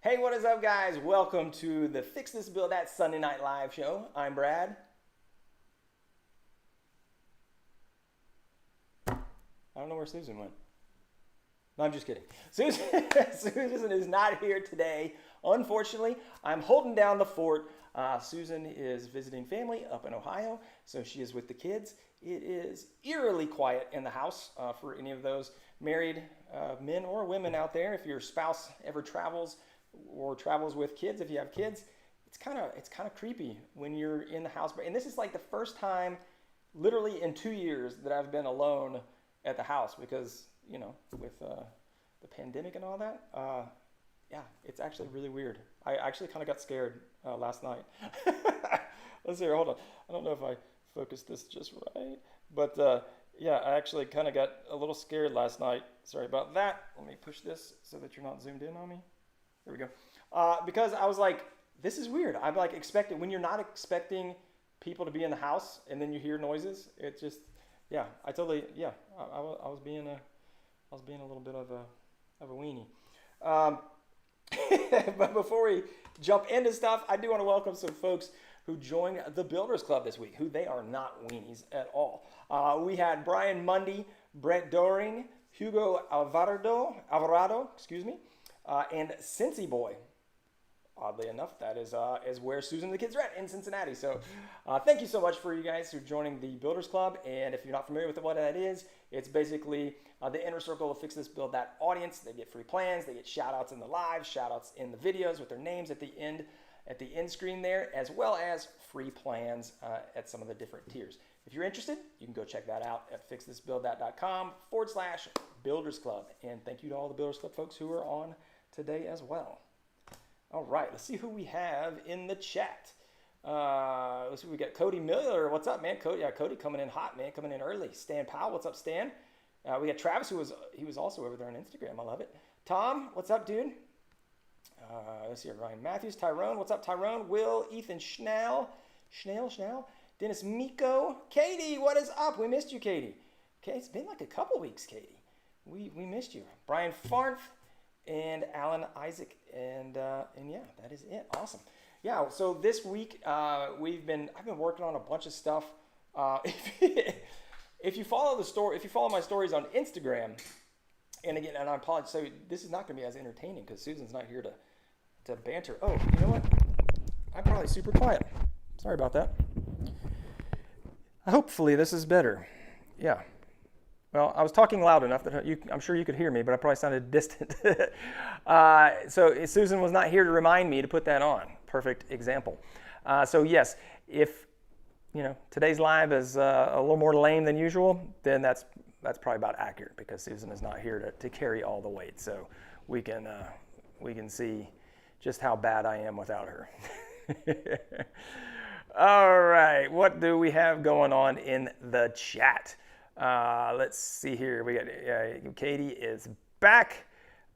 Hey, what is up, guys? Welcome to the Fix This Build That Sunday Night Live show. I'm Brad. I don't know where Susan went. No, I'm just kidding. Susan is not here today. Unfortunately, I'm holding down the fort. Susan is visiting family up in Ohio, so she is with the kids. It is eerily quiet in the house for any of those married men or women out there. If your spouse ever travels or travels with kids, if you have kids, it's kind of creepy when you're in the house. And this is like the first time, literally in 2 years, that I've been alone at the house because, you know, with the pandemic and all that. Yeah, it's actually really weird. I actually kind of got scared last night. Let's see here, hold on. I don't know if I focused this just right, but yeah, I actually kind of got a little scared last night. Sorry about that. Let me push this so that you're not zoomed in on me. There we go. Because I was like, this is weird. I'm like expecting, when you're not expecting people to be in the house and then you hear noises, it just, yeah, I was being a little bit of a weenie. But before we jump into stuff, I do want to welcome some folks who joined the Builders Club this week, who they are not weenies at all. We had Brian Mundy, Brett Doering, Hugo Alvarado, and CINCY Boy. Oddly enough, that is where Susan and the kids are at in Cincinnati. So thank you so much for you guys who are joining the Builders Club. And if you're not familiar with what that is, it's basically the inner circle of Fix This Build That audience. They get free plans, they get shout outs in the live, shout outs in the videos with their names at the end screen there, as well as free plans at some of the different tiers. If you're interested, you can go check that out at fixthisbuildthat.com/Builders Club. And thank you to all the Builders Club folks who are on today as well. All right, let's see who we have in the chat. Let's see, we got Cody Miller. What's up, man? Cody coming in hot, man, coming in early. Stan Powell, what's up, Stan? We got Travis, he was also over there on Instagram. I love it. Tom, what's up, dude? Let's see, Ryan Matthews, Tyrone, what's up, Tyrone? Will, Ethan Schnell, Dennis Miko, Katie, what is up? We missed you, Katie. Okay, it's been like a couple weeks, Katie. We missed you. Brian Farnf and Alan Isaac, and yeah, that is it. Awesome. Yeah. So this week I've been working on a bunch of stuff. If you follow my stories on Instagram, and again, and I apologize. So this is not going to be as entertaining because Susan's not here to banter. Oh, you know what? I'm probably super quiet. Sorry about that. Hopefully this is better. Yeah. Well, I was talking loud enough that I'm sure you could hear me, but I probably sounded distant. So Susan was not here to remind me to put that on. Perfect example. So yes, if today's live is a little more lame than usual, then that's probably about accurate because Susan is not here to carry all the weight. So we can see just how bad I am without her. All right, what do we have going on in the chat? Let's see here. We got Katie is back.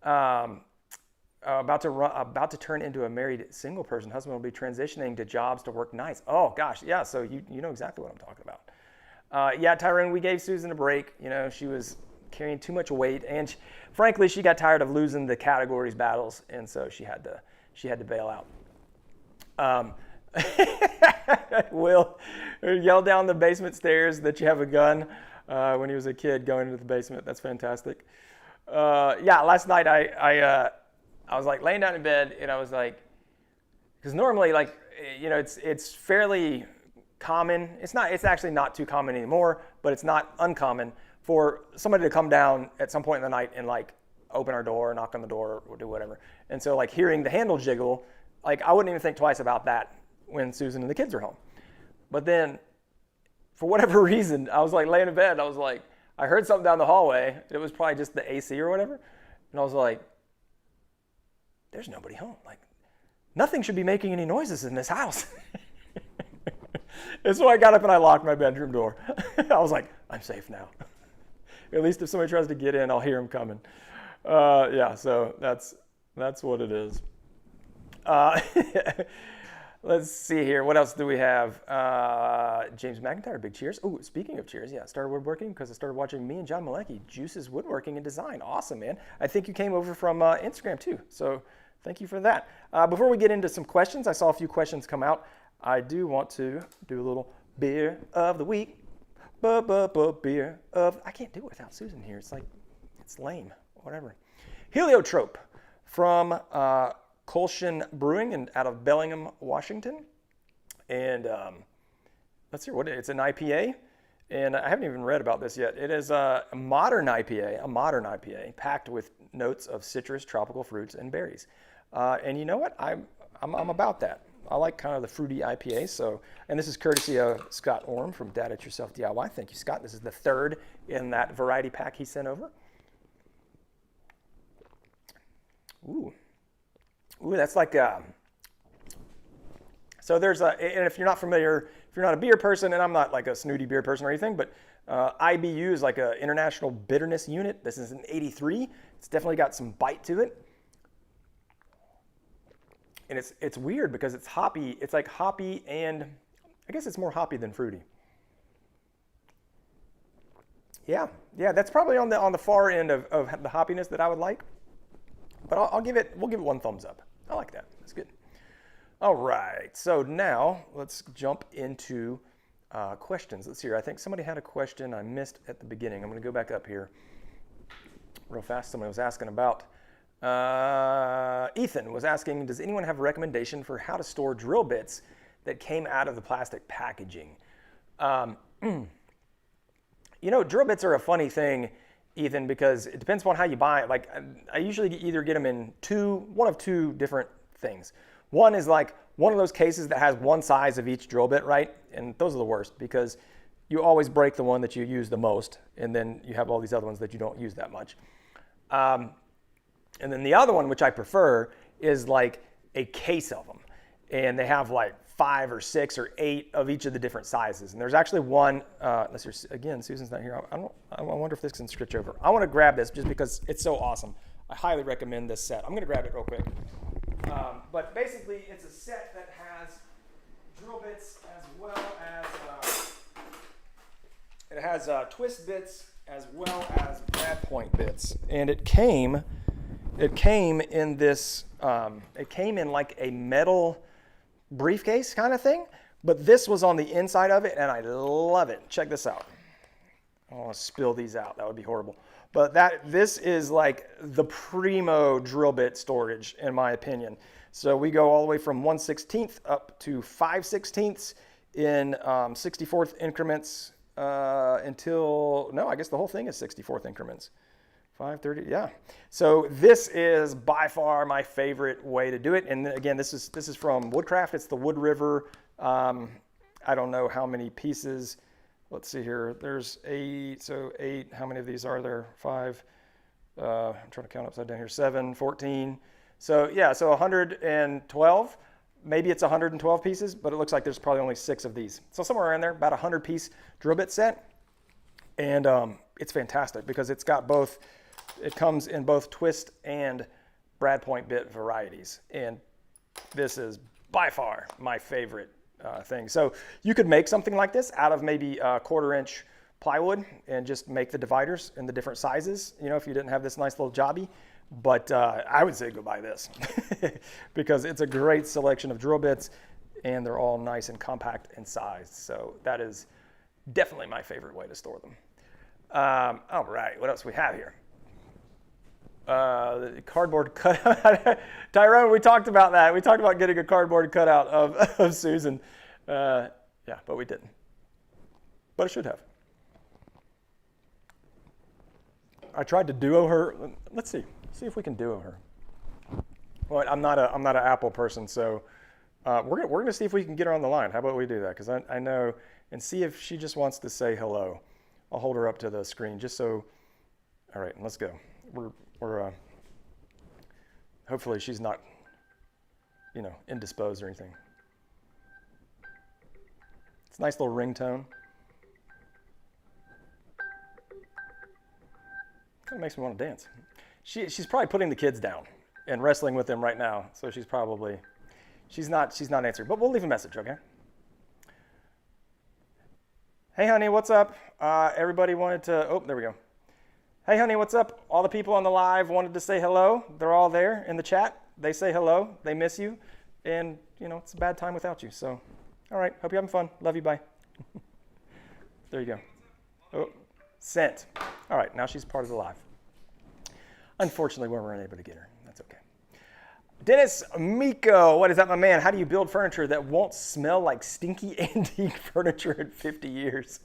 About to turn into a married single person. Husband will be transitioning to jobs to work nights. Oh gosh, yeah. So you know exactly what I'm talking about. Yeah, Tyrone, we gave Susan a break. She was carrying too much weight, and frankly, she got tired of losing the categories battles, and so she had to bail out. Will yelled down the basement stairs that you have a gun. When he was a kid going into the basement. That's fantastic. Yeah, last night I was like laying down in bed and I was like, because normally it's fairly common. It's actually not too common anymore, but it's not uncommon for somebody to come down at some point in the night and like open our door, knock on the door, or do whatever. And so like hearing the handle jiggle, like I wouldn't even think twice about that when Susan and the kids are home. But then, for whatever reason, I was like laying in bed. I was like, I heard something down the hallway. It was probably just the AC or whatever. And I was like, there's nobody home. Like, nothing should be making any noises in this house. And so I got up and I locked my bedroom door. I was like, I'm safe now. At least if somebody tries to get in, I'll hear them coming. Yeah, so that's what it is. Let's see here. What else do we have? James McIntyre, big cheers. Oh, speaking of cheers, yeah, started woodworking because I started watching me and John Malecki, Juice's Woodworking and Design. Awesome, man. I think you came over from Instagram too. So Thank you for that. Before we get into some questions, I saw a few questions come out. I do want to do a little beer of the week. Beer of, I can't do it without Susan here. It's like, it's lame, whatever. Heliotrope from Colshan Brewing and out of Bellingham, Washington. And let's see, it's an IPA. And I haven't even read about this yet. It is a modern IPA packed with notes of citrus, tropical fruits, and berries. And you know what? I'm about that. I like kind of the fruity IPA. So, and this is courtesy of Scott Orm from Dad It Yourself DIY. Thank you, Scott. This is the third in that variety pack he sent over. Ooh, that's like so there's and if you're not familiar, if you're not a beer person, and I'm not like a snooty beer person or anything, but IBU is like an international bitterness unit. This is an 83. It's definitely got some bite to it. And it's weird because it's hoppy. It's like hoppy, and I guess it's more hoppy than fruity. Yeah, that's probably on the far end of the hoppiness that I would like. But we'll give it one thumbs up. I like that. That's good. All right, so now let's jump into questions. Let's see here. I think somebody had a question I missed at the beginning. I'm going to go back up here real fast. Somebody was asking about. Ethan was asking, does anyone have a recommendation for how to store drill bits that came out of the plastic packaging? You know, drill bits are a funny thing, Ethan, because it depends on how you buy it. Like, I usually either get them in one of two different things. One is like one of those cases that has one size of each drill bit, right? And those are the worst because you always break the one that you use the most, and then you have all these other ones that you don't use that much. And then the other one, which I prefer, is like a case of them. And they have like 5 or 6 or 8 of each of the different sizes. And there's actually one, again, Susan's not here. I wonder if this can switch over. I want to grab this just because it's so awesome. I highly recommend this set. I'm going to grab it real quick. But basically, it's a set that has drill bits as well as, it has twist bits as well as brad point bits. And it came in this, it came in like a metal briefcase kind of thing, but this was on the inside of it, and I love it. Check this out. I don't want to spill these out. That would be horrible. But this is like the primo drill bit storage, in my opinion. So we go all the way from 1/16 up to 5/16 in 64th increments until, no, I guess the whole thing is 64th increments. 530, yeah. So this is by far my favorite way to do it. And again, this is from Woodcraft. It's the Wood River. I don't know how many pieces. Let's see here. There's 8. So 8. How many of these are there? 5. I'm trying to count upside down here. 7, 14. So yeah, so 112. Maybe it's 112 pieces, but it looks like there's probably only 6 of these. So somewhere around there, about a 100-piece drill bit set. And it's fantastic because it's got both. It comes in both twist and brad point bit varieties, and this is by far my favorite thing. So you could make something like this out of maybe a 1/4-inch plywood and just make the dividers in the different sizes, you know, if you didn't have this nice little jobby. But I would say go buy this because it's a great selection of drill bits, and they're all nice and compact in size. So that is definitely my favorite way to store them. All right, what else we have here? The cardboard cutout. Tyrone, we talked about that. We talked about getting a cardboard cutout of Susan. Yeah, but we didn't. But I should have. I tried to duo her. Let's see if we can duo her. Well, I'm not an Apple person, so we're gonna see if we can get her on the line. How about we do that? Because I know, and see if she just wants to say hello. I'll hold her up to the screen just so. All right, let's go. We're hopefully she's not, indisposed or anything. It's a nice little ringtone. Kind of makes me want to dance. She's probably putting the kids down and wrestling with them right now, so she's not answering. But we'll leave a message, okay? Hey, honey, what's up? Everybody wanted to. Oh, there we go. Hey, honey, what's up? All the people on the live wanted to say hello. They're all there in the chat. they say hello, they miss you, and it's a bad time without you. So, all right, hope you're having fun. Love you, bye. There you go. Oh, sent. All right, now she's part of the live. Unfortunately, we weren't able to get her. That's okay. Dennis Miko, what is that, my man? How do you build furniture that won't smell like stinky antique furniture in 50 years?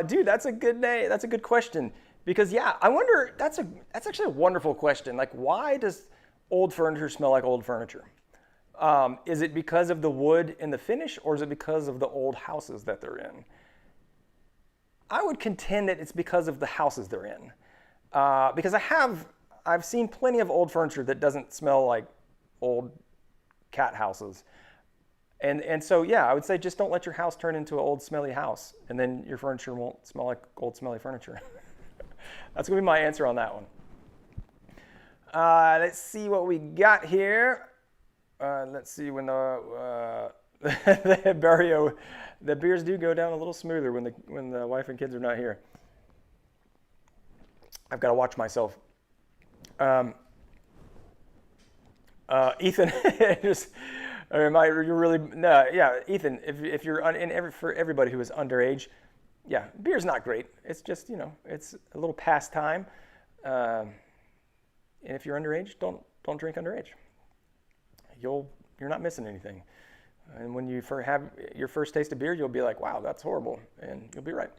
Dude, that's a good name. That's a good question. Because I wonder, that's actually a wonderful question. Like, why does old furniture smell like old furniture? Is it because of the wood and the finish, or is it because of the old houses that they're in? I would contend that it's because of the houses they're in. Because I've seen plenty of old furniture that doesn't smell like old cat houses. And so, I would say just don't let your house turn into an old smelly house, and then your furniture won't smell like old smelly furniture. That's going to be my answer on that one. Let's see what we got here. Let's see when the beers do go down a little smoother when the wife and kids are not here. I've got to watch myself. Ethan, Ethan, if you're for everybody who is underage, beer's not great. It's just, it's a little pastime. And if you're underage, don't drink underage. You're not missing anything. And when you have your first taste of beer, you'll be like, wow, that's horrible. And you'll be right.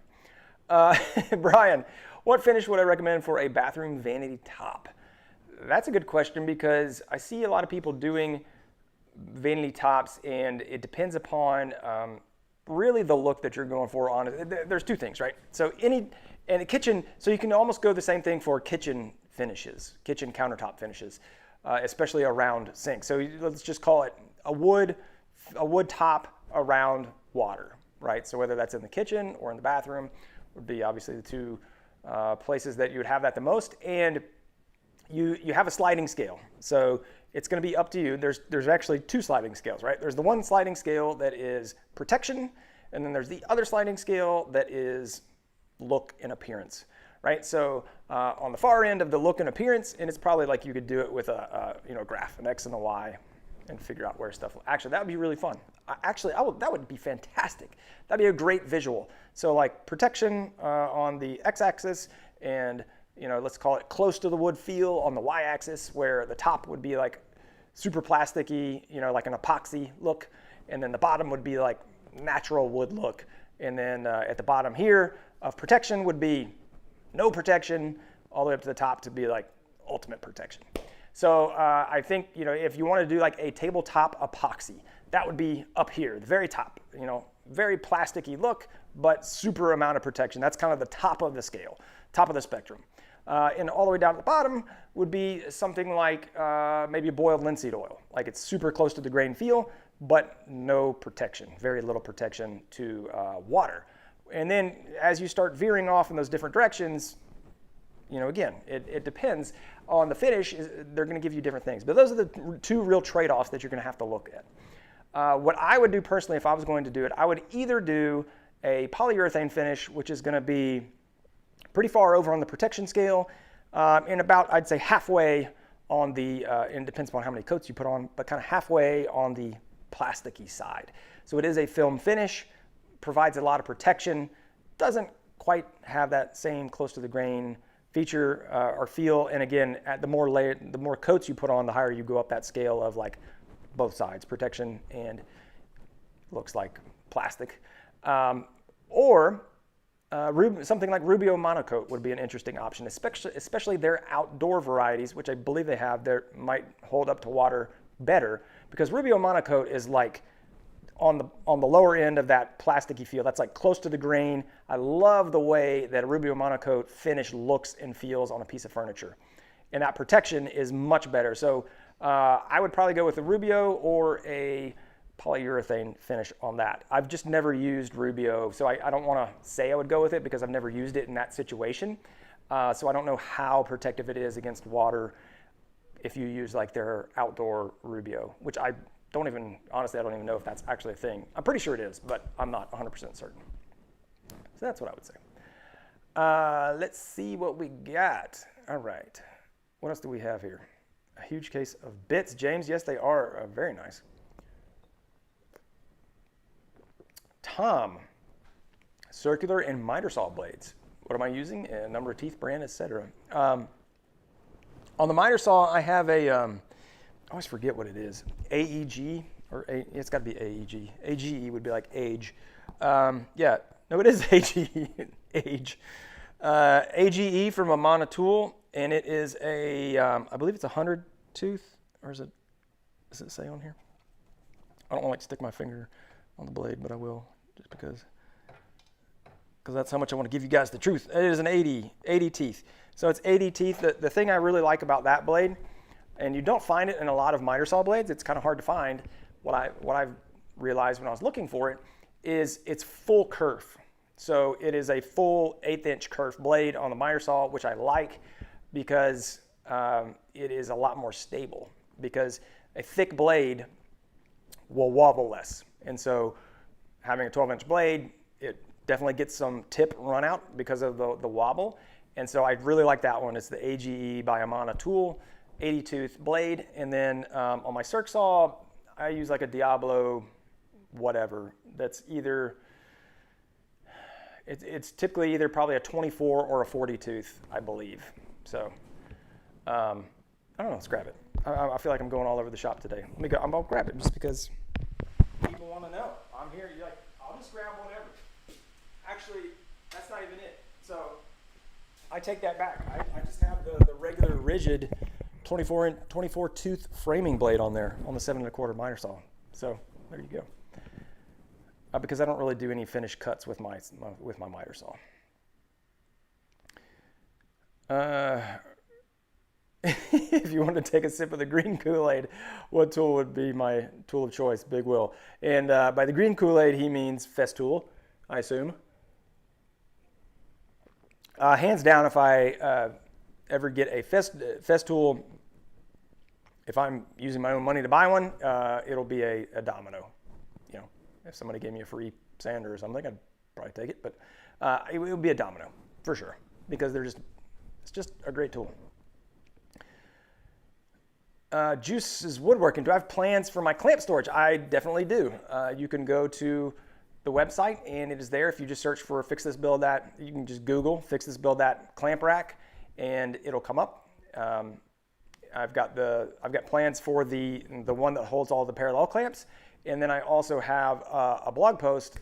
Brian, what finish would I recommend for a bathroom vanity top? That's a good question, because I see a lot of people doing vanity tops, and it depends upon really the look that you're going for on it. There's two things, right? So in the kitchen, so you can almost go the same thing for kitchen finishes, kitchen countertop finishes, especially around sinks. So let's just call it a wood top around water, right? So whether that's in the kitchen or in the bathroom would be obviously the two places that you would have that the most. And you have a sliding scale. So it's going to be up to you. There's actually two sliding scales, right? There's the one sliding scale that is protection, and then there's the other sliding scale that is look and appearance, right? So on the far end of the look and appearance, and it's probably like you could do it with a graph, an X and a Y, and figure out where stuff. Actually, that would be really fun. That would be fantastic. That'd be a great visual. So like protection on the X-axis, and let's call it close to the wood feel on the Y-axis, where the top would be like super plasticky, like an epoxy look, and then the bottom would be like natural wood look, and then at the bottom here of protection would be no protection, all the way up to the top to be like ultimate protection. So I think if you want to do like a tabletop epoxy, that would be up here, the very top, very plasticky look, but super amount of protection. That's kind of the top of the scale, top of the spectrum. And all the way down at the bottom would be something like maybe a boiled linseed oil. Like it's super close to the grain feel, but no protection, very little protection to water. And then as you start veering off in those different directions, again, it depends on the finish. They're going to give you different things. But those are the two real trade-offs that you're going to have to look at. What I would do personally if I was going to do it, I would either do a polyurethane finish, which is going to be pretty far over on the protection scale, and about, I'd say, halfway on the, and it depends upon how many coats you put on, but kind of halfway on the plasticky side. So it is a film finish, provides a lot of protection, doesn't quite have that same close to the grain feature or feel. And again, the more coats you put on, the higher you go up that scale of like both sides, protection and looks like plastic. Or something like Rubio Monocoat would be an interesting option, especially their outdoor varieties, which I believe they have, that might hold up to water better, because Rubio Monocoat is like on the lower end of that plasticky feel. That's like close to the grain. I love the way that a Rubio Monocoat finish looks and feels on a piece of furniture. And that protection is much better. So I would probably go with a Rubio or a polyurethane finish on that. I've just never used Rubio, so I don't want to say I would go with it because I've never used it in that situation. So I don't know how protective it is against water if you use like their outdoor Rubio, which honestly, I don't even know if that's actually a thing. I'm pretty sure it is, but I'm not 100% certain. So that's what I would say. Let's see what we got. All right. What else do we have here? A huge case of bits, James. Yes, they are very nice. Tom, circular and miter saw blades. What am I using? A number of teeth, brand, etc. On the miter saw, I have a, I always forget what it is. AEG, it's got to be AEG. AGE would be like age. Yeah, no, it is AGE. Age. AGE from Amana Tool, and it is a, I believe it's a 100 tooth, or does it say on here? I don't want to stick my finger on the blade, but I will, just because that's how much I want to give you guys the truth. It is an 80 teeth. So it's 80 teeth. The thing I really like about that blade, and you don't find it in a lot of miter saw blades, it's kind of hard to find. What I've realized when I was looking for it is it's full kerf. So it is a full 1/8" kerf blade on the miter saw, which I like because it is a lot more stable, because a thick blade will wobble less. And so having a 12" blade, it definitely gets some tip run out because of the wobble. And so I really like that one. It's the AGE by Amana Tool, 80 tooth blade. And then on my circ saw, I use like a Diablo whatever. That's either, it's typically either probably a 24 or a 40 tooth, I believe. So I don't know, let's grab it. I feel like I'm going all over the shop today. Let me go, I'll grab it just because people want to know. I'm here, you're like, I'll just grab whatever. Actually, that's not even it. So I take that back. I just have the regular rigid 24 tooth framing blade on there on the 7 1/4 miter saw. So there you go. Because I don't really do any finished cuts with my miter saw. If you want to take a sip of the green Kool-Aid, what tool would be my tool of choice? Big Will. And by the green Kool-Aid, he means Festool, I assume. Hands down, if I ever get a Festool, if I'm using my own money to buy one, it'll be a Domino. You know, if somebody gave me a free sander or something, I'd probably take it. But it would be a Domino for sure, because it's just a great tool. Juice's Woodworking. Do I have plans for my clamp storage? I definitely do. You can go to the website, and it is there. If you just search for Fix This Build That, you can just Google Fix This Build That clamp rack, and it'll come up. I've got plans for the one that holds all the parallel clamps, and then I also have a blog post.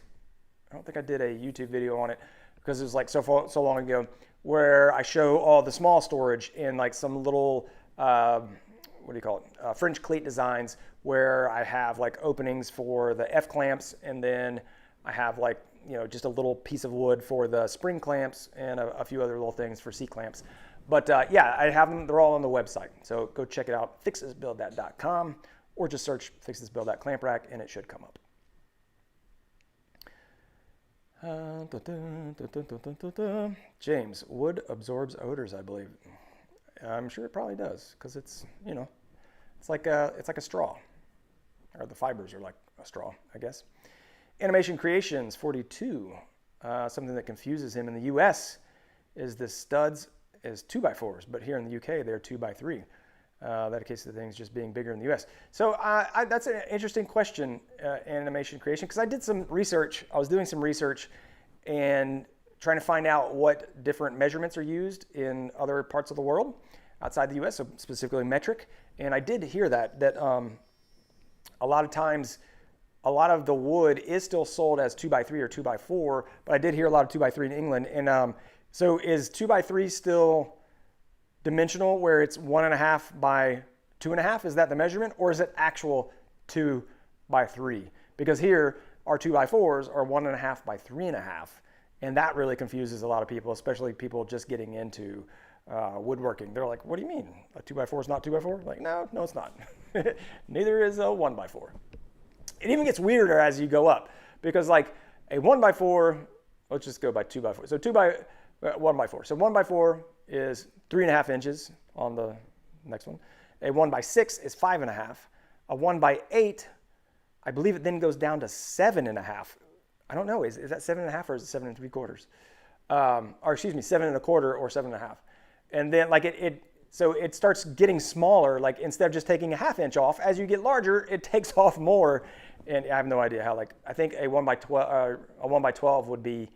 I don't think I did a YouTube video on it because it was like so long ago, where I show all the small storage in like some little what do you call it? French cleat designs, where I have like openings for the F clamps, and then I have like, you know, just a little piece of wood for the spring clamps, and a few other little things for C clamps. But yeah, I have them. They're all on the website. So go check it out, fixthisbuildthat.com, or just search Fix This Build That clamp rack, and it should come up. James, wood absorbs odors, I believe. I'm sure it probably does, because it's, you know, it's like a straw, or the fibers are like a straw, I guess. Animation Creations 42. Something that confuses him in the U.S. is the studs is 2x4s, but here in the U.K. they're 2x3. That case of things just being bigger in the U.S. So that's an interesting question, Animation Creation, because I did some research. I was doing some research and trying to find out what different measurements are used in other parts of the world outside the U.S., so specifically metric. And I did hear that a lot of times, a lot of the wood is still sold as 2x3 or 2x4, but I did hear a lot of 2x3 in England. And so is 2x3 still dimensional, where it's 1.5 by 2.5? Is that the measurement, or is it actual 2x3? Because here our 2x4s are 1.5 by 3.5. And that really confuses a lot of people, especially people just getting into woodworking. They're like, what do you mean? A 2x4 is not 2x4? Like, no, it's not. Neither is a 1x4. It even gets weirder as you go up, because like a 1x4, let's just go by 2x4. So 1x4. So 1x4 is 3.5 inches on the next one. A 1x6 is 5.5. A 1x8, I believe it then goes down to 7.5. I don't know, is that 7.5 or is it 7 3/4? Or excuse me, 7 1/4 or 7.5. And then like So it starts getting smaller, like instead of just taking a 1/2 inch off, as you get larger, it takes off more. And I have no idea how, like, I think a 1x12 would be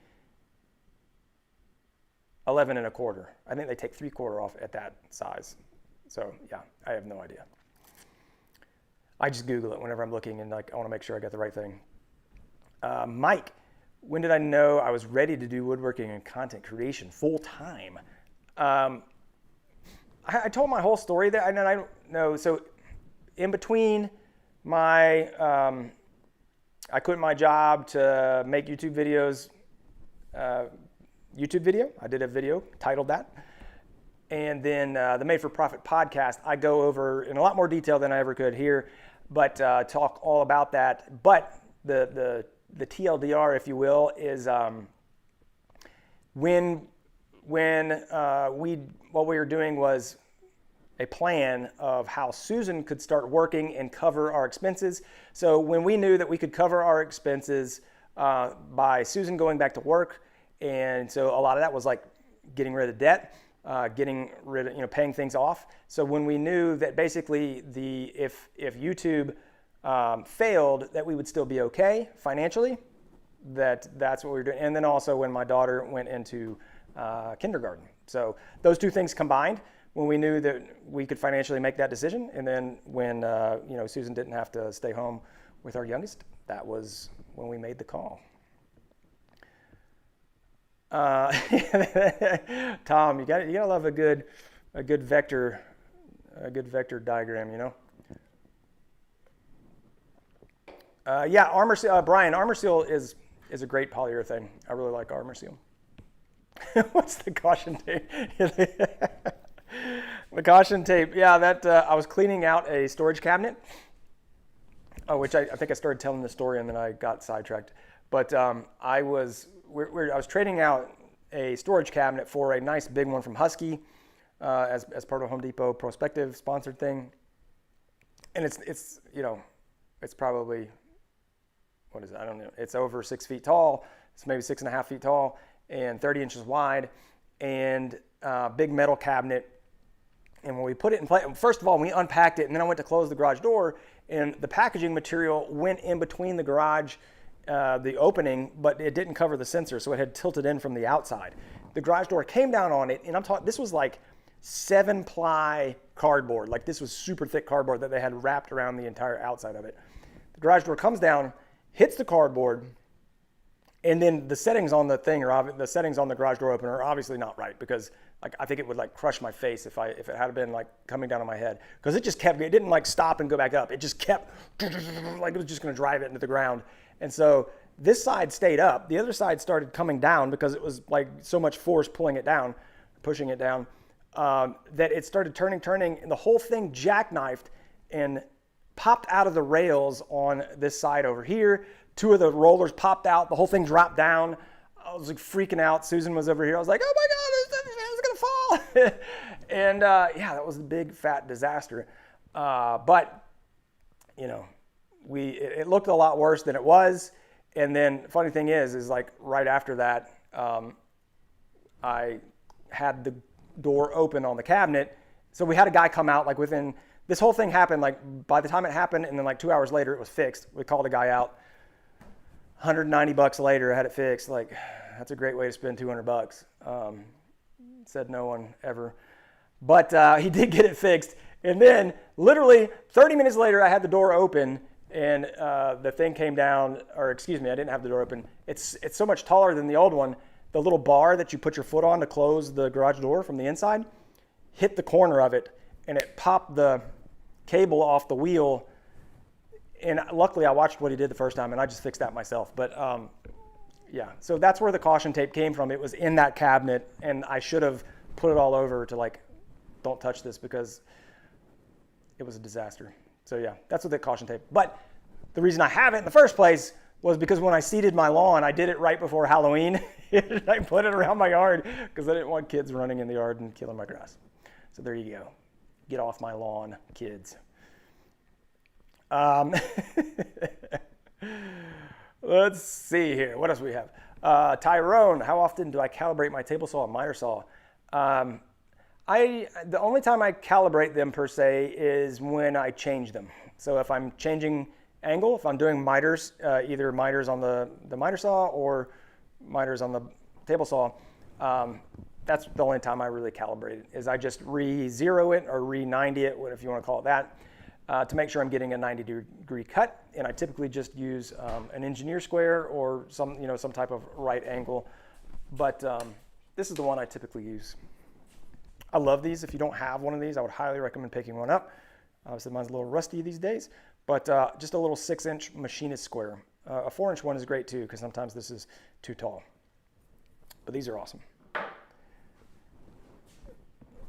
11 1/4. I think they take 3/4 off at that size. So yeah, I have no idea. I just Google it whenever I'm looking and like I want to make sure I got the right thing. Mike, when did I know I was ready to do woodworking and content creation full time? I told my whole story there, and I don't know. So in between my, I quit my job to make YouTube videos. YouTube video, I did a video titled that. And then the Made for Profit podcast, I go over in a lot more detail than I ever could here, but talk all about that. But the TLDR, if you will, is what we were doing was a plan of how Susan could start working and cover our expenses. So when we knew that we could cover our expenses by Susan going back to work, and so a lot of that was like getting rid of debt, getting rid of, paying things off. So when we knew that basically if YouTube failed, that we would still be okay financially, that's what we were doing. And then also when my daughter went into kindergarten. So those two things combined, when we knew that we could financially make that decision, and then when Susan didn't have to stay home with our youngest, that was when we made the call. Tom, you gotta love a good vector diagram, Armor Seal, Brian, Armor Seal is a great polyurethane. I really like Armor Seal. What's the caution tape? The caution tape, that I was cleaning out a storage cabinet, which I think I started telling the story and then I got sidetracked. But I was trading out a storage cabinet for a nice big one from Husky as part of a Home Depot prospective sponsored thing. And it's probably, what is it? I don't know. It's over 6 feet tall. It's maybe 6.5 feet tall and 30 inches wide, and big metal cabinet. And when we put it in place, first of all, we unpacked it, and then I went to close the garage door, and the packaging material went in between the garage, the opening, but it didn't cover the sensor, so it had tilted in from the outside. The garage door came down on it, and I'm talking, this was like 7-ply cardboard. Like, this was super thick cardboard that they had wrapped around the entire outside of it. The garage door comes down, hits the cardboard, and then the settings on the thing the settings on the garage door opener are obviously not right, because like I think it would like crush my face if it had been like coming down on my head, because it didn't like stop and go back up. It just kept like it was just going to drive it into the ground. And so this side stayed up. The other side started coming down because it was like so much force pushing it down, that it started turning, and the whole thing jackknifed and popped out of the rails on this side over here. 2 of the rollers popped out. The whole thing dropped down. I was like freaking out. Susan was over here. I was like, oh my God, it's going to fall. And that was a big fat disaster. But it looked a lot worse than it was. And then funny thing is like right after that, I had the door open on the cabinet. So we had a guy come out like within, this whole thing happened, like by the time it happened, and then like 2 hours later it was fixed. We called a guy out. $190 later, I had it fixed. Like, that's a great way to spend $200. Said no one ever. But he did get it fixed. And then literally 30 minutes later, I had the door open, and the thing came down, or excuse me, I didn't have the door open. It's so much taller than the old one. The little bar that you put your foot on to close the garage door from the inside hit the corner of it, and it popped the cable off the wheel. And luckily I watched what he did the first time, and I just fixed that myself. But so that's where the caution tape came from. It was in that cabinet, and I should have put it all over to like, don't touch this, because it was a disaster. So yeah, that's what the caution tape. But the reason I have it in the first place was because when I seeded my lawn, I did it right before Halloween. I put it around my yard because I didn't want kids running in the yard and killing my grass. So there you go. Get off my lawn, kids. Let's see here. What else we have? Tyrone, how often do I calibrate my table saw and miter saw? I The only time I calibrate them per se is when I change them. So if I'm changing angle, if I'm doing miters, either miters on the miter saw or miters on the table saw, that's the only time I really calibrate it, is I just re-zero it or re-90 it, if you want to call it that, to make sure I'm getting a 90-degree cut. And I typically just use an engineer square or some type of right angle. But this is the one I typically use. I love these. If you don't have one of these, I would highly recommend picking one up. Obviously, mine's a little rusty these days, but just a little 6-inch machinist square. A 4-inch one is great too, because sometimes this is too tall. But these are awesome.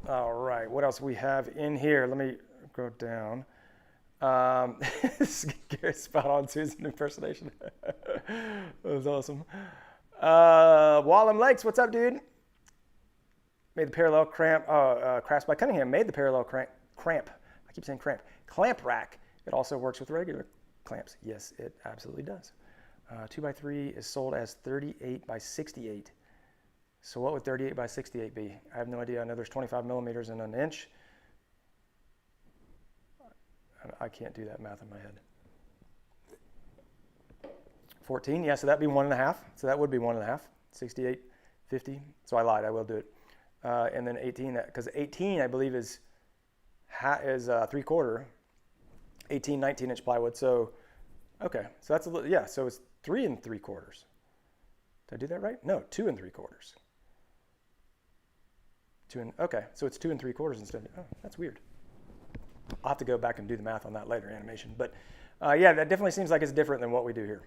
All right, what else we have in here? Let me go down. This is Gary's spot on Susan impersonation. That was awesome. Wallem Lakes, what's up, dude? Made the parallel cramp, Crafts by Cunningham made the parallel cramp. I keep saying cramp. Clamp rack. It also works with regular clamps. Yes, it absolutely does. 2x3 is sold as 38 by 68. So what would 38 by 68 be? I have no idea. I know there's 25 millimeters in an inch. I can't do that math in my head. 14, yeah, so that'd be 1.5. So that would be 1.5. 68, 50. So I lied, I will do it. And then 18, because 18 I believe is 3/4, 18, 19-inch plywood. So, okay, so that's a little, yeah, so it's 3 3/4. Did I do that right? No, 2 3/4. Okay, so it's 2 3/4 instead. Oh, that's weird. I'll have to go back and do the math on that later, animation. But yeah, that definitely seems like it's different than what we do here.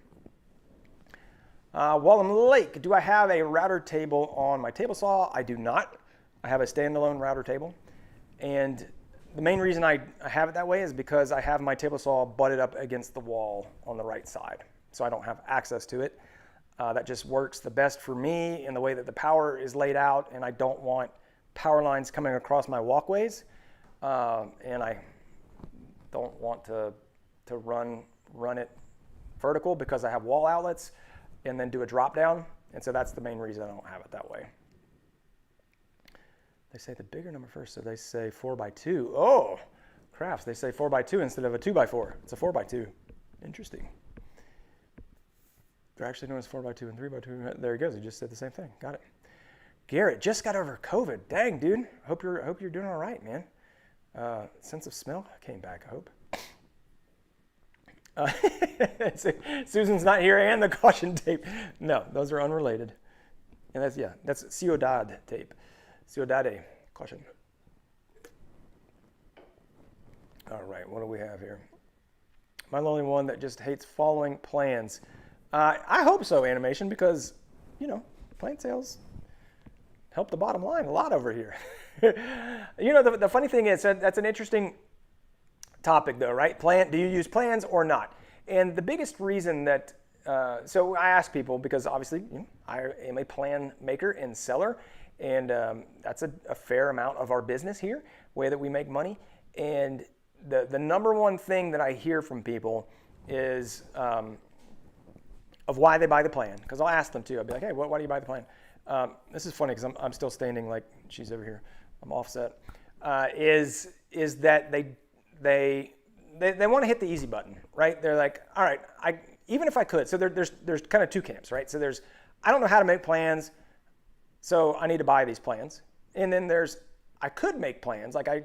Wallem Lake, do I have a router table on my table saw? I do not. I have a standalone router table. And the main reason I have it that way is because I have my table saw butted up against the wall on the right side. So I don't have access to it. That just works the best for me in the way that the power is laid out, and I don't want power lines coming across my walkways. And I don't want to run it vertical because I have wall outlets and then do a drop down. And so that's the main reason I don't have it that way. They say the bigger number first, so they say 4x2. Oh, Crafts, they say 4x2 instead of a 2x4. It's a 4x2. Interesting. They're actually known as 4x2 and 3x2. There he goes. He just said the same thing. Got it. Garrett just got over COVID. Dang, dude. Hope you're doing all right, man. Sense of smell came back, I hope. Susan's not here, and the caution tape. No, those are unrelated. And that's Ciudad tape. Ciudad caution. All right, what do we have here? Am I the only one that just hates following plans? I hope so, animation, because, plan sales help the bottom line a lot over here. The funny thing is that's an interesting topic, though, right? Do you use plans or not? And the biggest reason that, so I ask people, because obviously I am a plan maker and seller, and that's a fair amount of our business here, way that we make money. And the number one thing that I hear from people is of why they buy the plan. Because I'll ask them too. I'll be like, hey, why do you buy the plan? This is funny because I'm still standing like she's over here. I'm offset. Is that they want to hit the easy button, right? They're like, all right, even if I could. So there's kind of two camps, right? So I don't know how to make plans, so I need to buy these plans. And then I could make plans, like I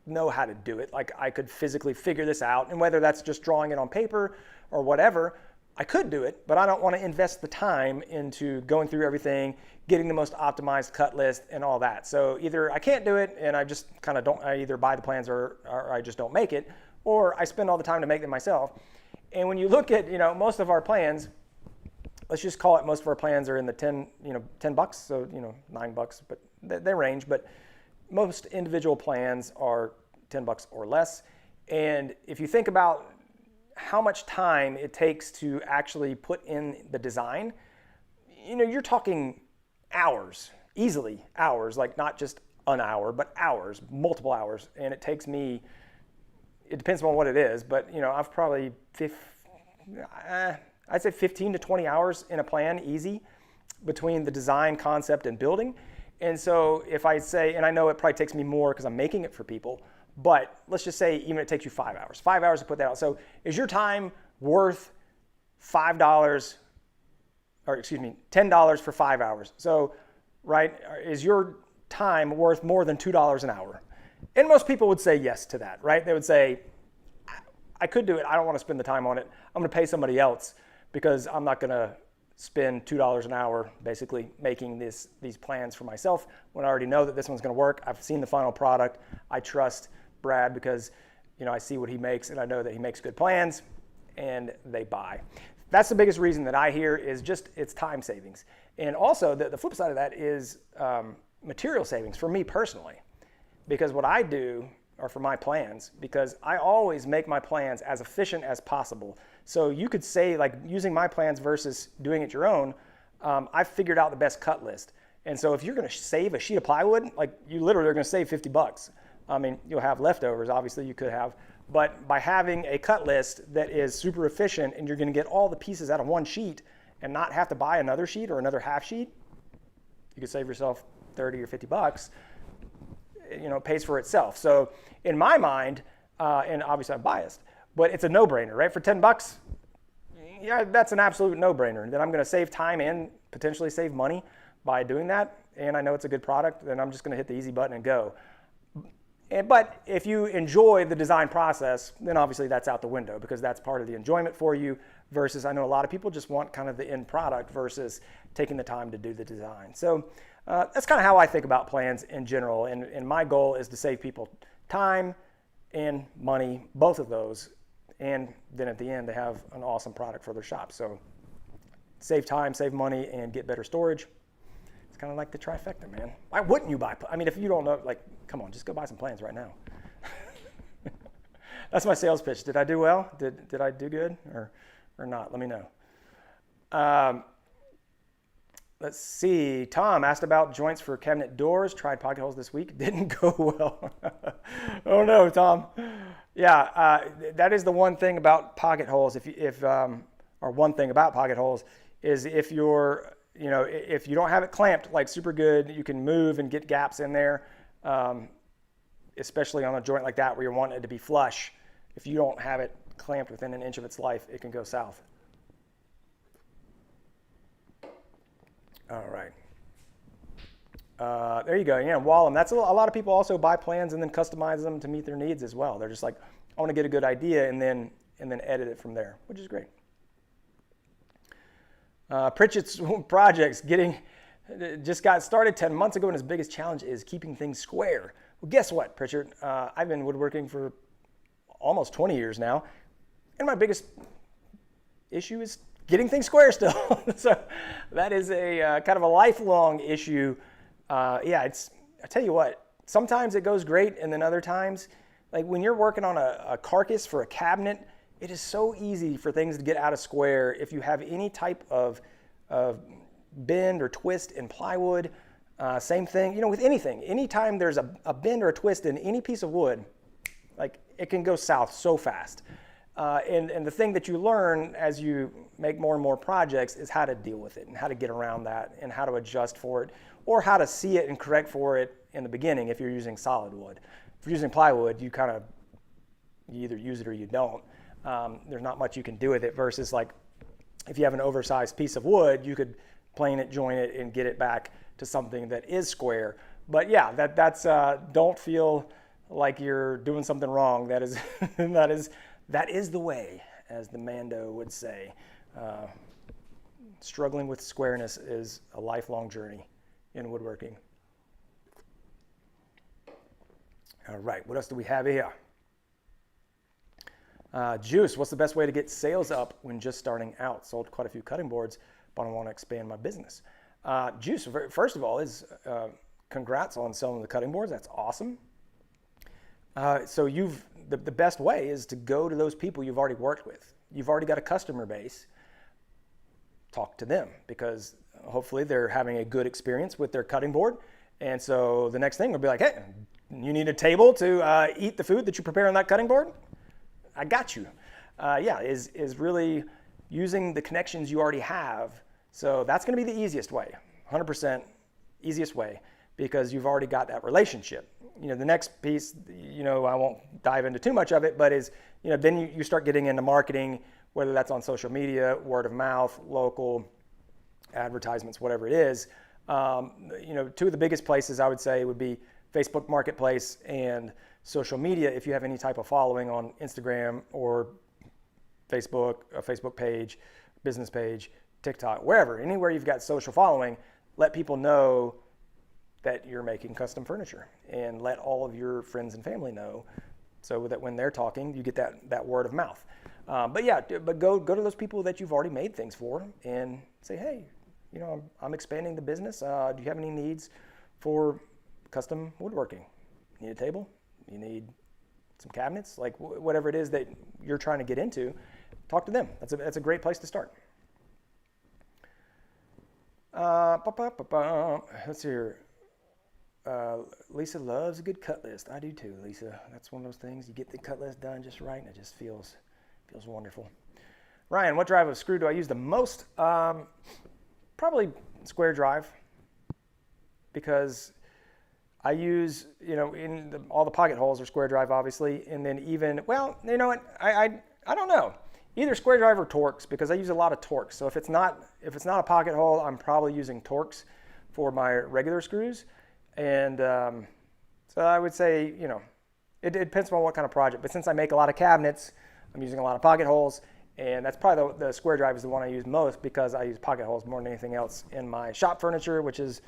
know how to do it, like I could physically figure this out, and whether that's just drawing it on paper or whatever, I could do it, but I don't want to invest the time into going through everything, getting the most optimized cut list and all that. So either I can't do it and I just kind of I either buy the plans or I just don't make it, or I spend all the time to make them myself. And when you look at, most of our plans, let's just call it most of our plans are in the $10, so, $9, but they range, but most individual plans are $10 or less. And if you think about how much time it takes to actually put in the design, you're talking hours, easily hours, like not just an hour, but hours, multiple hours. And it takes me, it depends on what it is, but I've probably, I'd say 15 to 20 hours in a plan, easy, between the design, concept, and building. And so if I say, and I know it probably takes me more because I'm making it for people, but let's just say even it takes you 5 hours. 5 hours to put that out. So is your time worth $5, or excuse me, $10 for 5 hours? So, right, is your time worth more than $2 an hour? And most people would say yes to that, right? They would say, I could do it. I don't want to spend the time on it. I'm going to pay somebody else because I'm not going to spend $2 an hour basically making these plans for myself when I already know that this one's going to work. I've seen the final product. I trust Brad because, you know, I see what he makes and I know that he makes good plans and they buy. That's the biggest reason that I hear is just it's time savings. And also the flip side of that is material savings for me personally, because what I do are for my plans, because I always make my plans as efficient as possible. So you could say, like, using my plans versus doing it your own, I've figured out the best cut list. And so if you're gonna save a sheet of plywood, like you literally are gonna save 50 bucks. I mean, you'll have leftovers, obviously you could have, but by having a cut list that is super efficient and you're gonna get all the pieces out of one sheet and not have to buy another sheet or another half sheet, you could save yourself 30 or 50 bucks. You know, it pays for itself. So in my mind, and obviously I'm biased, but it's a no-brainer, right? For 10 bucks, yeah, that's an absolute no-brainer. Then I'm going to save time and potentially save money by doing that. And I know it's a good product, then I'm just going to hit the easy button and go. But if you enjoy the design process, then obviously that's out the window because that's part of the enjoyment for you versus I know a lot of people just want kind of the end product versus taking the time to do the design. So that's kind of how I think about plans in general. And my goal is to save people time and money, both of those. And then at the end, they have an awesome product for their shop. So save time, save money, and get better storage. It's kind of like the trifecta, man. Why wouldn't you buy? I mean, if you don't know, like, come on, just go buy some plans right now. That's my sales pitch. Did I do well? Did I do good or not? Let me know. Let's see. Tom asked about joints for cabinet doors. Tried pocket holes this week. Didn't go well. Oh no, Tom. Yeah, that is the one thing about pocket holes. Or one thing about pocket holes is if you're, you know, if you don't have it clamped like super good, you can move and get gaps in there. Especially on a joint like that where you want it to be flush. If you don't have it clamped within an inch of its life, it can go south. All right. There you go. Yeah, Wallem. That's a lot of people also buy plans and then customize them to meet their needs as well. They're just like, I want to get a good idea and then edit it from there, which is great. Pritchett's projects just got started 10 months ago, and his biggest challenge is keeping things square. Well, guess what, Pritchett? I've been woodworking for almost 20 years now, and my biggest issue is getting things square still. So that is a kind of a lifelong issue. I tell you what, sometimes it goes great, and then other times, like when you're working on a carcass for a cabinet, it is so easy for things to get out of square if you have any type of bend or twist in plywood. Same thing, you know, with anything. Anytime there's a bend or a twist in any piece of wood, like it can go south so fast. And the thing that you learn as you make more and more projects is how to deal with it and how to get around that and how to adjust for it or how to see it and correct for it in the beginning if you're using solid wood. If you're using plywood, you either use it or you don't. There's not much you can do with it versus like if you have an oversized piece of wood, you could plane it, join it, and get it back to something that is square. But yeah, that's don't feel like you're doing something wrong. That is that is the way, as the Mando would say. Struggling with squareness is a lifelong journey in woodworking. All right, what else do we have here? Juice, what's the best way to get sales up when just starting out? Sold quite a few cutting boards, but I want to expand my business. Juice, first of all, is congrats on selling the cutting boards. That's awesome. So the best way is to go to those people you've already worked with. You've already got a customer base. Talk to them because hopefully they're having a good experience with their cutting board. And so the next thing will be like, hey, you need a table to eat the food that you prepare on that cutting board? I got you. Is really using the connections you already have. So that's going to be the easiest way, 100% easiest way, because you've already got that relationship. The next piece, I won't dive into too much of it, but is, then you start getting into marketing, whether that's on social media, word of mouth, local advertisements, whatever it is. Two of the biggest places I would say would be Facebook Marketplace and social media. If you have any type of following on Instagram or Facebook, a Facebook page, business page, TikTok, wherever, anywhere you've got social following, let people know that you're making custom furniture, and let all of your friends and family know, so that when they're talking, you get that word of mouth. But go to those people that you've already made things for and say, hey, I'm expanding the business. Do you have any needs for custom woodworking? You need a table? You need some cabinets? Like whatever it is that you're trying to get into, talk to them. That's a great place to start. Let's see here. Lisa loves a good cut list. I do too, Lisa. That's one of those things. You get the cut list done just right, and it just feels wonderful. Ryan, what drive of screw do I use the most? Probably square drive, because I use, all the pocket holes are square drive, obviously, and then even, I don't know. Either square drive or Torx, because I use a lot of Torx. So if it's not a pocket hole, I'm probably using Torx for my regular screws. And so I would say, it depends on what kind of project. But since I make a lot of cabinets, I'm using a lot of pocket holes. And that's probably the square drive is the one I use most, because I use pocket holes more than anything else in my shop furniture, which is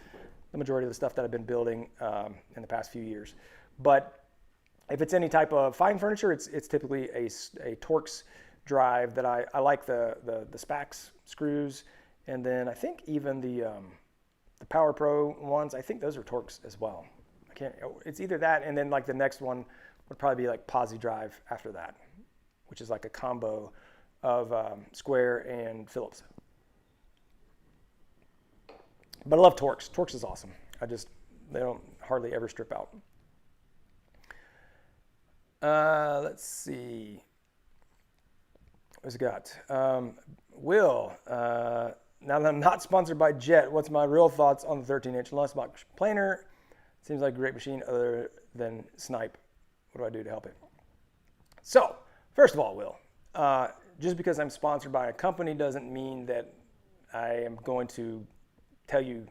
the majority of the stuff that I've been building in the past few years. But if it's any type of fine furniture, it's typically a Torx drive that I like the Spax screws. And then I think even the Power Pro ones, I think those are Torx as well. It's either that, and then like the next one would probably be like Posi drive after that, which is like a combo of square and Phillips. But I love Torx. Torx is awesome. They don't hardly ever strip out. Let's see. What's it got? Will, now that I'm not sponsored by Jet, what's my real thoughts on the 13-inch lunchbox planer? Seems like a great machine other than Snipe. What do I do to help it? So, first of all, Will, just because I'm sponsored by a company doesn't mean that I am going to tell you,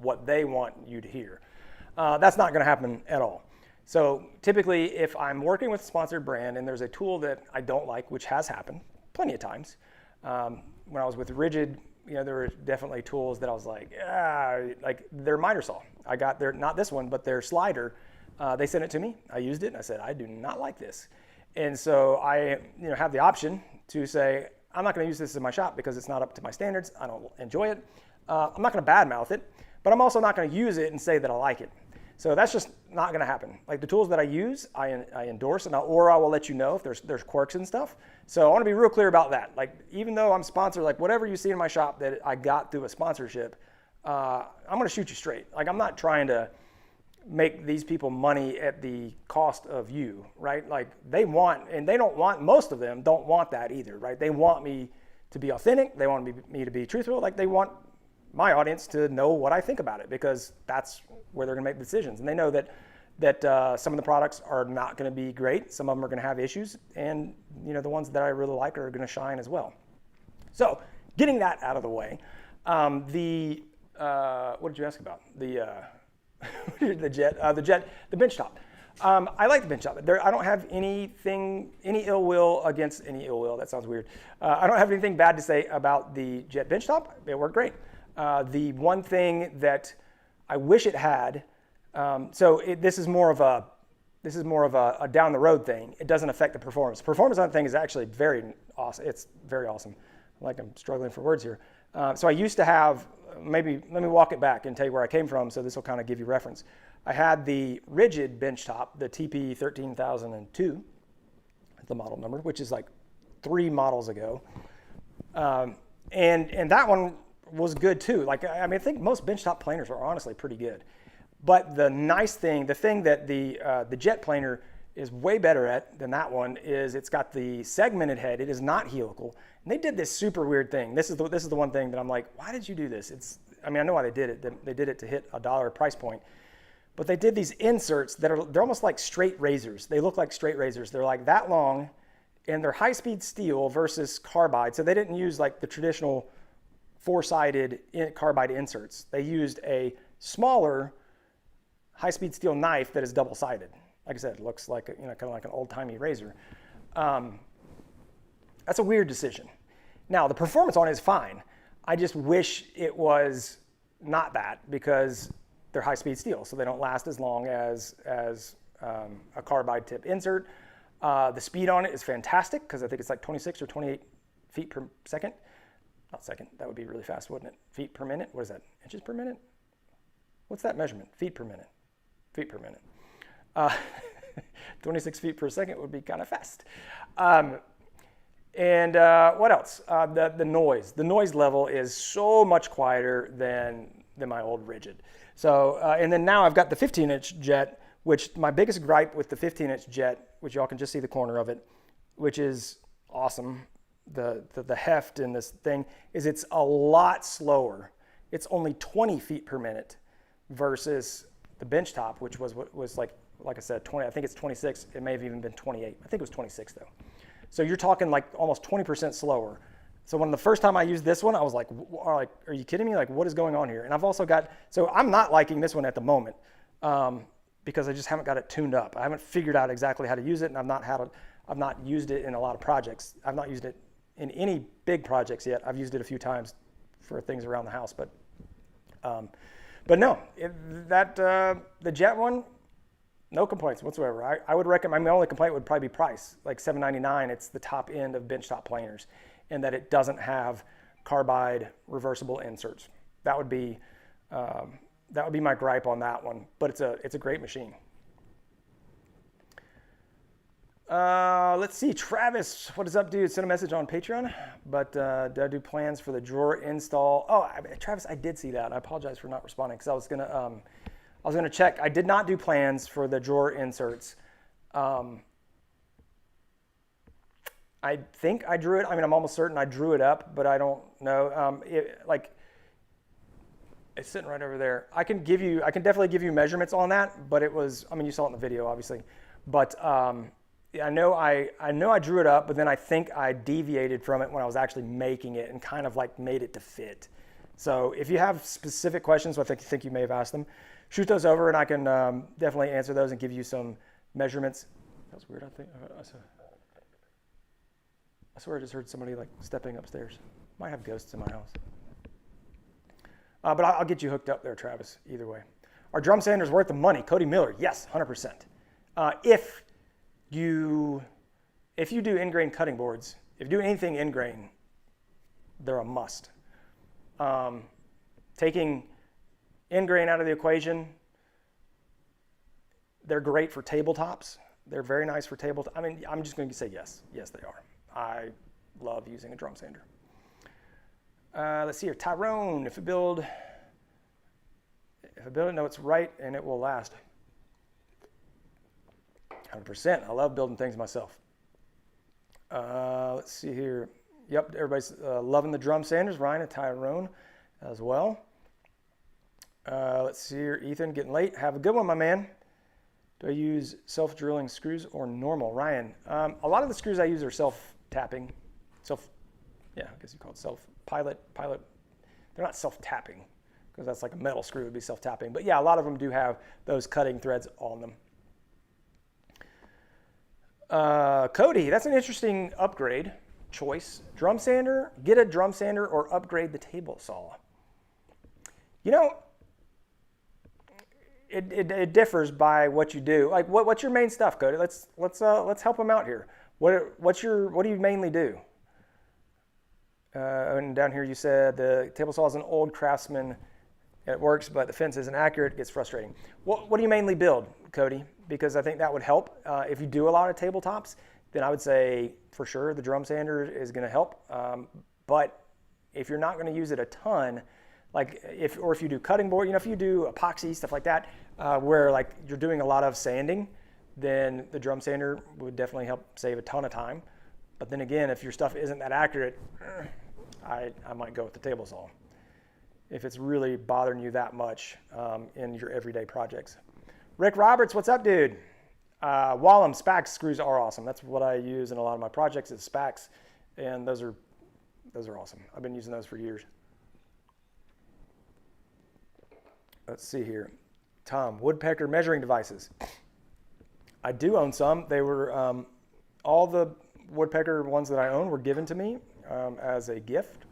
what they want you to hear. That's not going to happen at all. So typically, if I'm working with a sponsored brand and there's a tool that I don't like, which has happened plenty of times, when I was with Rigid, there were definitely tools that I was like their miter saw. I got their, not this one, but their slider. They sent it to me. I used it, and I said, I do not like this. And so I have the option to say, I'm not going to use this in my shop because it's not up to my standards. I don't enjoy it. I'm not going to badmouth it, but I'm also not going to use it and say that I like it. So that's just not going to happen. Like the tools that I use, I endorse, or I will let you know if there's quirks and stuff. So I want to be real clear about that. Like even though I'm sponsored, like whatever you see in my shop that I got through a sponsorship, I'm going to shoot you straight. Like I'm not trying to make these people money at the cost of you, right? Like they want, and they don't want, most of them don't want that either, right? They want me to be authentic. They want me to be truthful. Like they want my audience to know what I think about it, because that's where they're going to make decisions. And they know that some of the products are not going to be great. Some of them are going to have issues, and the ones that I really like are going to shine as well. So getting that out of the way, what did you ask about? The bench top. I like the bench top. I don't have any ill will against any ill will. That sounds weird. I don't have anything bad to say about the Jet bench top. It worked great. The one thing that I wish it had, this is more of a down the road thing. It doesn't affect the performance. Performance on the thing is actually very awesome. It's very awesome. Like I'm struggling for words here. So I used to have, maybe let me walk it back and tell you where I came from, so this will kind of give you reference. I had the Rigid bench top, the TP 13002, the model number, which is like 3 models ago. And that one was good too. Like, I mean, I think most benchtop planers are honestly pretty good. But the nice thing, the thing that the Jet planer is way better at than that one is it's got the segmented head. It is not helical. And they did this super weird thing. This is the one thing that I'm like, why did you do this? I mean, I know why they did it. They did it to hit $1 price point. But they did these inserts they're almost like straight razors. They look like straight razors. They're like that long, and they're high-speed steel versus carbide. So they didn't use like the traditional four-sided carbide inserts. They used a smaller high-speed steel knife that is double-sided. Like I said, it looks like kind of like an old-timey razor. That's a weird decision. Now the performance on it is fine. I just wish it was not that, because they're high-speed steel, so they don't last as long as a carbide tip insert. The speed on it is fantastic, because I think it's like 26 or 28 feet per second. Not second, that would be really fast, wouldn't it? Feet per minute, what is that, inches per minute? What's that measurement? Feet per minute. Feet per minute. 26 feet per second would be kind of fast. And what else? The noise. The noise level is so much quieter than my old rigid. So, and then now I've got the 15-inch jet, which my biggest gripe with the 15-inch jet, which y'all can just see the corner of it, which is awesome, the heft in this thing, is it's a lot slower. It's only 20 feet per minute versus the bench top, which was like I said, 20. I think it's 26. It may have even been 28. I think it was 26 though. So you're talking like almost 20% slower. So when the first time I used this one, I was like, are you kidding me? Like, what is going on here? And I've also got, so I'm not liking this one at the moment because I just haven't got it tuned up. I haven't figured out exactly how to use it, and I've not used it in a lot of projects. I've not used it in any big projects yet. I've used it a few times for things around the house, but no, the jet one, no complaints whatsoever. I would recommend, my only complaint would probably be price, like $7.99. It's the top end of benchtop planers, and that it doesn't have carbide reversible inserts. That would be my gripe on that one, but it's a great machine. Let's see, Travis, what is up, dude? Send a message on Patreon, but did I do plans for the drawer install? Oh, Travis, I did see that. I apologize for not responding, because I was gonna check. I did not do plans for the drawer inserts. I think I drew it. I mean, I'm almost certain I drew it up, but I don't know. It's sitting right over there. I can definitely give you measurements on that, but it was, I mean, you saw it in the video, obviously. But I know I drew it up, but then I think I deviated from it when I was actually making it and kind of like made it to fit. So if you have specific questions, I think you may have asked them, shoot those over and I can definitely answer those and give you some measurements. That was weird, I think. I swear I just heard somebody like stepping upstairs. Might have ghosts in my house. But I'll get you hooked up there, Travis, either way. Are drum sanders worth the money? Cody Miller, yes, 100%. If you do in-grain cutting boards, if you do anything in-grain, they're a must. Taking in-grain out of the equation, they're great for tabletops. They're very nice for tabletops. I mean, I'm just going to say yes. Yes, they are. I love using a drum sander. Let's see here. Tyrone, if I build it, know it's right and it will last. 100%. I love building things myself. Let's see here. Yep, everybody's loving the drum sanders. Ryan and Tyrone as well. Let's see here. Ethan, getting late. Have a good one, my man. Do I use self-drilling screws or normal? Ryan, a lot of the screws I use are self-tapping. I guess you call it self-pilot. They're not self-tapping because that's like a metal screw would be self-tapping. But yeah, a lot of them do have those cutting threads on them. Cody, that's an interesting upgrade choice. Drum sander, get a drum sander or upgrade the table saw. You know, it differs by what you do. Like, what's your main stuff, Cody? Let's help them out here. What do you mainly do? And down here you said the table saw is an old Craftsman. It works, but the fence isn't accurate. It gets frustrating. What do you mainly build, Cody? Because I think that would help. If you do a lot of tabletops, then I would say for sure the drum sander is going to help. But if you're not going to use it a ton, like if you do cutting board, if you do epoxy, stuff like that, where like you're doing a lot of sanding, then the drum sander would definitely help save a ton of time. But then again, if your stuff isn't that accurate, I might go with the table saw. if it's really bothering you that much in your everyday projects. Rick Roberts, what's up, dude? Wallem Spax screws are awesome. That's what I use in a lot of my projects is Spax, and those are awesome. I've been using those for years. Let's see here. Tom, woodpecker measuring devices. I do own some. They were, all the woodpecker ones that I own were given to me as a gift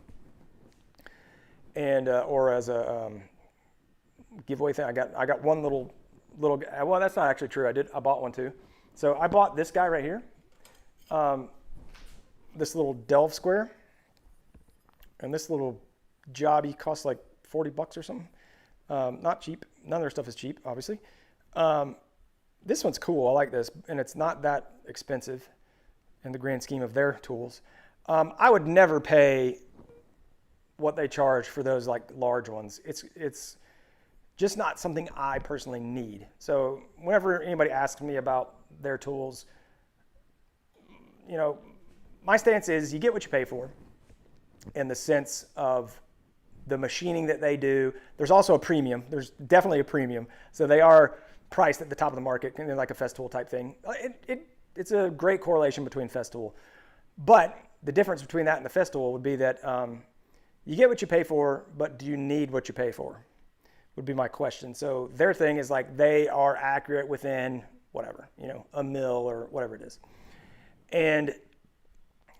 and or as a giveaway thing. I got one little, well, that's not actually true. I bought one too. So I bought this guy right here, this little delve square, and this little jobby costs like 40 bucks or something. Not cheap. None of their stuff is cheap, obviously. This one's cool. I like this, and it's not that expensive in the grand scheme of their tools. I would never pay what they charge for those like large ones. It's just not something I personally need. So whenever anybody asks me about their tools, you know, my stance is you get what you pay for in the sense of the machining that they do. There's also a premium. There's definitely a premium. So they are priced at the top of the market, like a Festool type thing. It's a great correlation between Festool. But the difference between that and the Festool would be that you get what you pay for, but do you need what you pay for? Would be my question. So their thing is like they are accurate within whatever, you know, a mil or whatever it is. And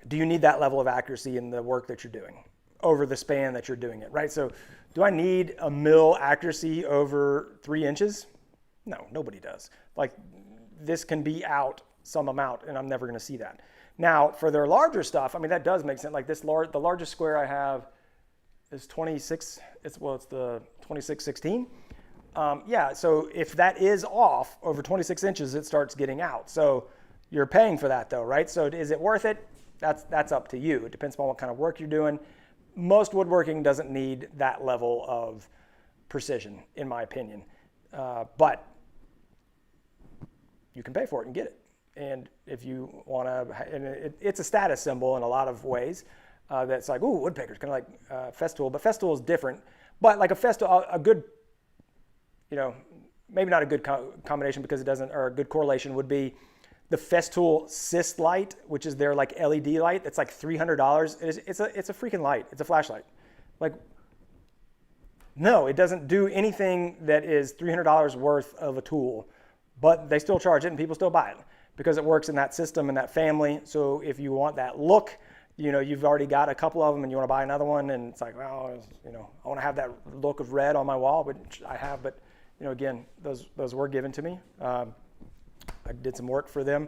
do you need that level of accuracy in the work that you're doing over the span that you're doing it, right? So do I need a mil accuracy over 3 inches? No, nobody does. Like this can be out some amount and I'm never going to see that. Now for their larger stuff, I mean, that does make sense. Like this the largest square I have is 26. It's the 2616. Yeah. So if that is off over 26 inches, it starts getting out. So you're paying for that though, right? So is it worth it? That's up to you. It depends on what kind of work you're doing. Most woodworking doesn't need that level of precision, in my opinion. But you can pay for it and get it. And if you want to, and it's a status symbol in a lot of ways. That's like, ooh, woodpeckers, kind of like Festool. But Festool is different. But like a Festool, a good, you know, maybe not a good combination because it doesn't, or a good correlation would be the Festool Cyst light, which is their like LED light. It's like $300. It's a freaking light. It's a flashlight. Like, no, it doesn't do anything that is $300 worth of a tool, but they still charge it and people still buy it because it works in that system and that family. So if you want that look, you know, you've already got a couple of them and you want to buy another one and it's like, well, you know, I want to have that look of red on my wall, which I have, but you know, again, those were given to me. I did some work for them,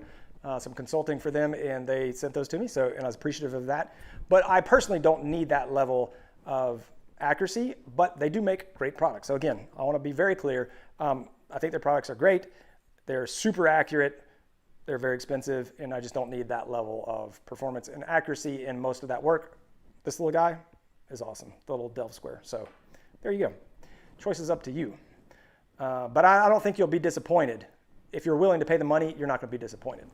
some consulting for them, and they sent those to me. So, and I was appreciative of that. But I personally don't need that level of accuracy, but they do make great products. So again, I want to be very clear. I think their products are great. They're super accurate. They're very expensive, and I just don't need that level of performance and accuracy in most of that work. This little guy is awesome, the little delve square. So there you go. Choice is up to you. But I don't think you'll be disappointed. If you're willing to pay the money, you're not going to be disappointed.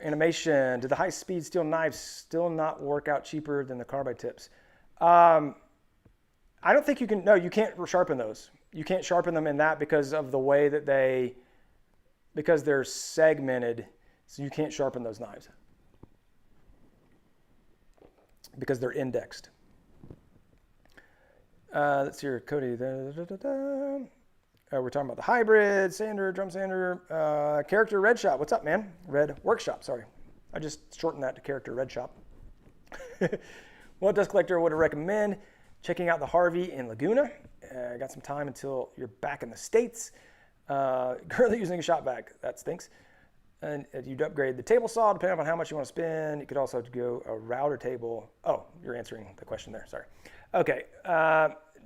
Animation. Do the high-speed steel knives still not work out cheaper than the carbide tips? I don't think you can. No, you can't sharpen those. You can't sharpen them in that because of the way that because they're segmented, so you can't sharpen those knives because they're indexed. Let's hear Cody. We're talking about the hybrid, sander, drum sander, character red shop. What's up, man? Red workshop, sorry. I just shortened that to character red shop. What dust collector would I recommend? Checking out the Harvey in Laguna. I got some time until you're back in the States. Currently using a shop vac. That stinks. And you'd upgrade the table saw depending on how much you want to spend. You could also go a router table. Oh, you're answering the question there. Sorry. Okay.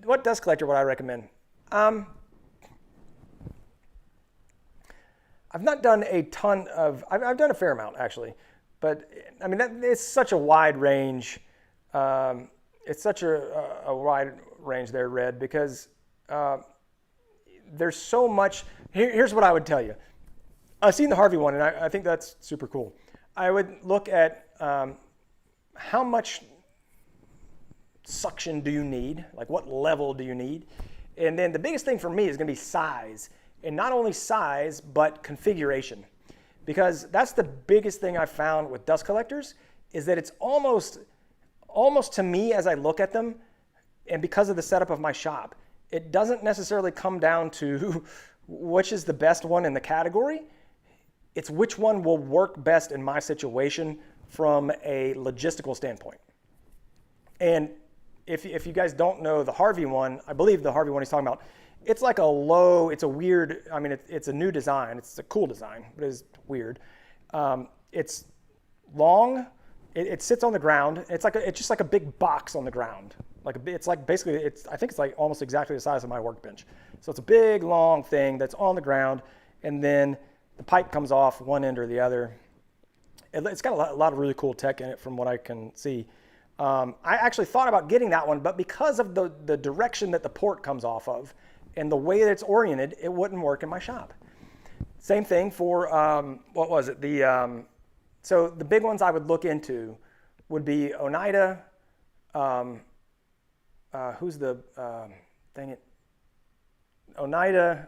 What dust collector would I recommend? I've not done a ton of, I've done a fair amount actually, but I mean, it's such a wide range. It's such a wide range there, Red, because there's so much. Here's what I would tell you. I've seen the Harvey one, and I think that's super cool. I would look at how much suction do you need? Like what level do you need? And then the biggest thing for me is going to be size. And not only size, but configuration. Because that's the biggest thing I've found with dust collectors is that it's almost to me as I look at them, and because of the setup of my shop, it doesn't necessarily come down to which is the best one in the category. It's which one will work best in my situation from a logistical standpoint. And if you guys don't know the Harvey one, I believe the Harvey one he's talking about, it's like a low, it's a weird, I mean, it's a new design. It's a cool design, but it's weird. It's long, it sits on the ground. It's just like a big box on the ground. It's like basically, I think it's like almost exactly the size of my workbench. So it's a big, long thing that's on the ground, and then the pipe comes off one end or the other. It's got a lot of really cool tech in it from what I can see. I actually thought about getting that one, but because of the direction that the port comes off of and the way that it's oriented, it wouldn't work in my shop. Same thing for, what was it? So the big ones I would look into would be Oneida. Who's the, dang it, Oneida,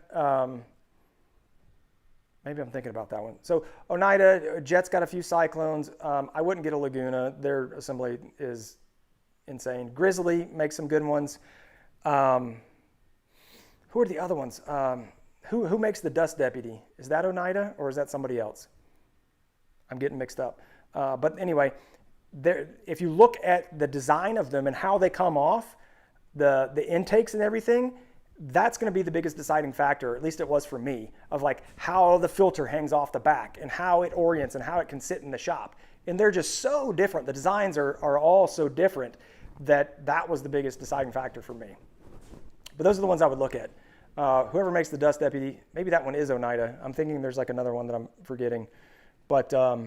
maybe I'm thinking about that one. So Oneida, Jet's got a few Cyclones. I wouldn't get a Laguna. Their assembly is insane. Grizzly makes some good ones. Who are the other ones? Who makes the Dust Deputy? Is that Oneida or is that somebody else? I'm getting mixed up. But anyway, if you look at the design of them and how they come off, the intakes and everything, that's going to be the biggest deciding factor, at least it was for me, of like how the filter hangs off the back and how it orients and how it can sit in the shop. And they're just so different. The designs are all so different that was the biggest deciding factor for me. But those are the ones I would look at. Whoever makes the Dust Deputy, maybe that one is Oneida. I'm thinking there's like another one that I'm forgetting. But I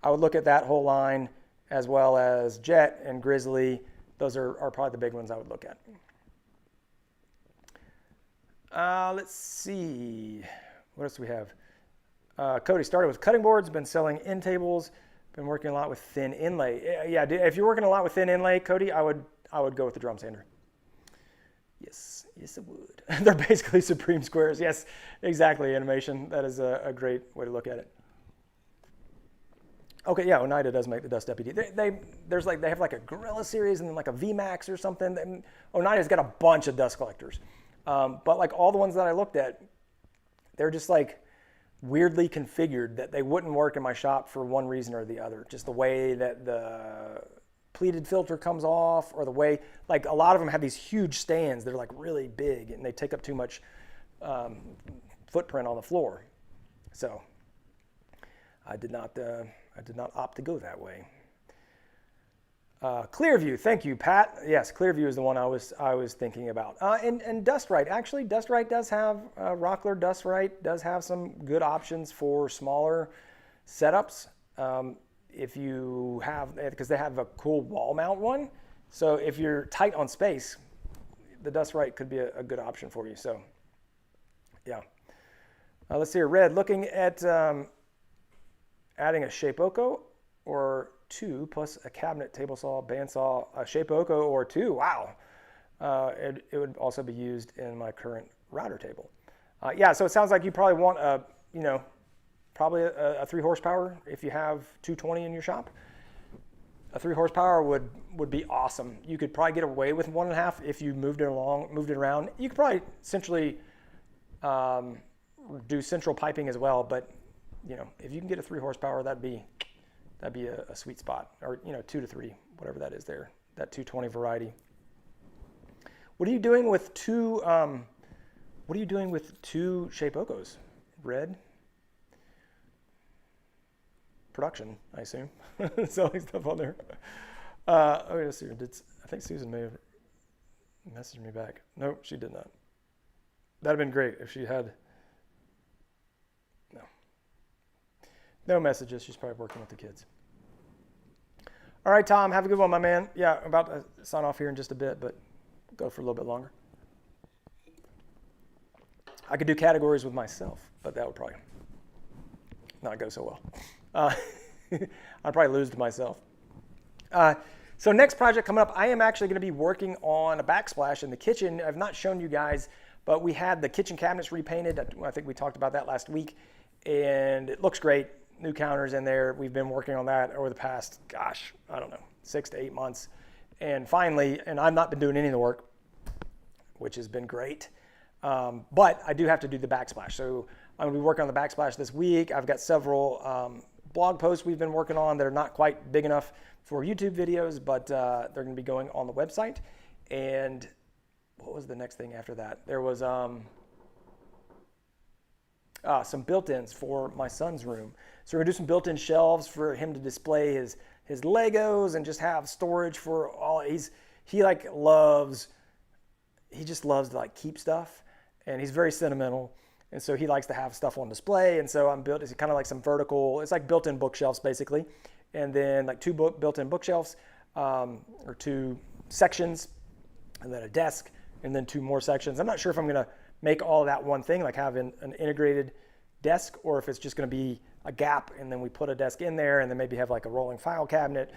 would look at that whole line as well as Jet and Grizzly. Those are probably the big ones I would look at. Let's see. What else do we have? Cody started with cutting boards, been selling end tables, been working a lot with thin inlay. Yeah, if you're working a lot with thin inlay, Cody, I would go with the drum sander. Yes, I would. They're basically Supreme squares. Yes, exactly, animation. That is a great way to look at it. Okay, yeah, Oneida does make the Dust Deputy. They have like a Gorilla series and then like a VMAX or something. And Oneida's got a bunch of dust collectors. But like all the ones that I looked at, they're just like weirdly configured that they wouldn't work in my shop for one reason or the other. Just the way that the pleated filter comes off, or the way, like a lot of them have these huge stands. They're like really big and they take up too much footprint on the floor. So I did not opt to go that way. Clearview, thank you, Pat. Yes, Clearview is the one I was thinking about. And Dustrite, actually, Dustrite does have, Rockler Dustrite does have some good options for smaller setups. If you have, because they have a cool wall mount one. So if you're tight on space, the Dustrite could be a good option for you. So, yeah. Let's see here, Red, looking at adding a Shapeoko or two plus a cabinet, table saw, bandsaw, a Shapeoko or two. Wow. It would also be used in my current router table. Yeah, so it sounds like you probably want probably a 3 horsepower if you have 220 in your shop. A 3 horsepower would be awesome. You could probably get away with 1.5 if you moved it around. You could probably essentially do central piping as well, but if you can get a 3 horsepower, that'd be a sweet spot, or 2 to 3, whatever that is there, that 220 variety. What are you doing with two Shapeokos? Red? Production, I assume. Selling stuff on there. Okay, let's see. I think Susan may have messaged me back. Nope, she did not. That'd have been great if she had. No messages. She's probably working with the kids. All right, Tom, have a good one, my man. Yeah, I'm about to sign off here in just a bit, but go for a little bit longer. I could do categories with myself, but that would probably not go so well. I'd probably lose to myself. So So next project coming up, I am actually going to be working on a backsplash in the kitchen. I've not shown you guys, but we had the kitchen cabinets repainted. I think we talked about that last week, and it looks great. New counters in there. We've been working on that over the past, gosh, I don't know, 6 to 8 months. And finally, and I've not been doing any of the work, which has been great. But I do have to do the backsplash. So I'm going to be working on the backsplash this week. I've got several blog posts we've been working on that are not quite big enough for YouTube videos, but they're going to be going on the website. And what was the next thing after that? There was some built-ins for my son's room. So we're going to do some built-in shelves for him to display his Legos and just have storage for all. He just loves to like keep stuff, and he's very sentimental. And so he likes to have stuff on display. And so it's kind of like some vertical, it's like built-in bookshelves basically. And then like 2 built-in bookshelves, or 2 sections, and then a desk, and then 2 more sections. I'm not sure if I'm gonna make all of that one thing, like have an integrated desk, or if it's just gonna be a gap and then we put a desk in there and then maybe have like a rolling file cabinet.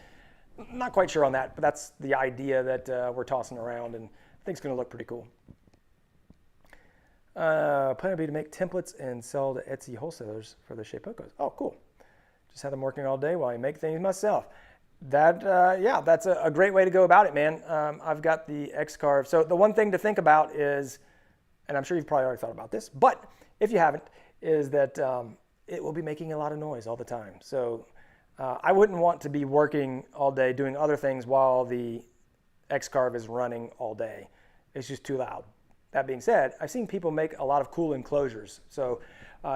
I'm not quite sure on that, but that's the idea that we're tossing around, and I think it's gonna look pretty cool. Plan would be to make templates and sell to Etsy wholesalers for the Shapokos. Oh, cool. Just have them working all day while I make things myself. That's a great way to go about it, man. I've got the X-Carve. So the one thing to think about is, and I'm sure you've probably already thought about this, but if you haven't, is that it will be making a lot of noise all the time. So I wouldn't want to be working all day doing other things while the X-Carve is running all day. It's just too loud. That being said, I've seen people make a lot of cool enclosures. So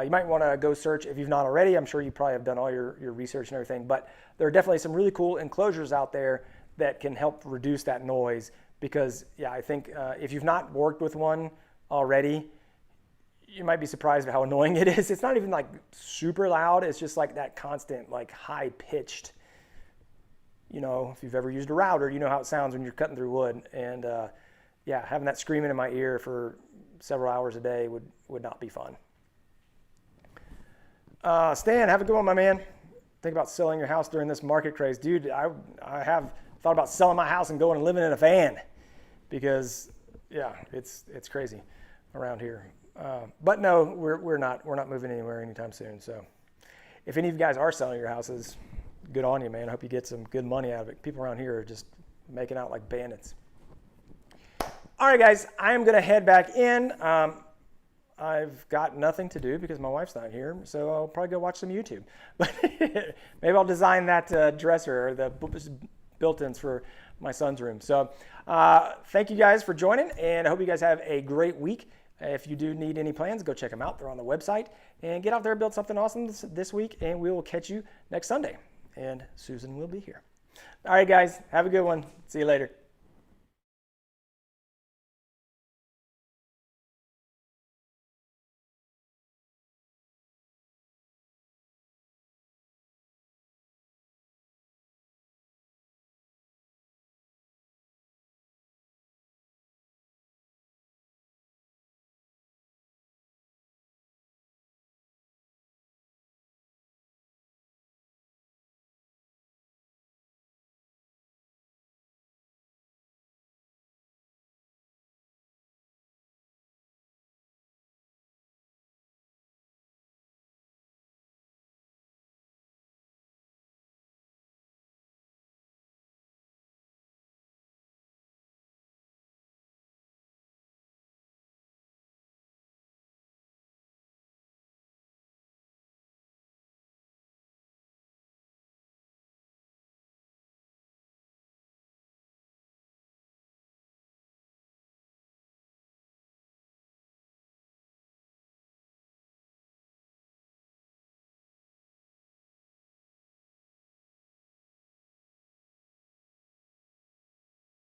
you might want to go search if you've not already. I'm sure you probably have done all your research and everything, but there are definitely some really cool enclosures out there that can help reduce that noise, because I think if you've not worked with one already, you might be surprised at how annoying it is. It's not even like super loud. It's just like that constant, like high pitched, if you've ever used a router, you know how it sounds when you're cutting through wood. And having that screaming in my ear for several hours a day would not be fun. Stan, have a good one, my man. Think about selling your house during this market craze. Dude, I have thought about selling my house and going and living in a van, because it's crazy around here. But no, we're not moving anywhere anytime soon. So if any of you guys are selling your houses, good on you, man. I hope you get some good money out of it. People around here are just making out like bandits. All right, guys, I am going to head back in. I've got nothing to do because my wife's not here, so I'll probably go watch some YouTube. But maybe I'll design that dresser or the built-ins for my son's room. So thank you guys for joining, and I hope you guys have a great week. If you do need any plans, go check them out. They're on the website. And get out there and build something awesome this week, and we will catch you next Sunday. And Susan will be here. All right, guys, have a good one. See you later.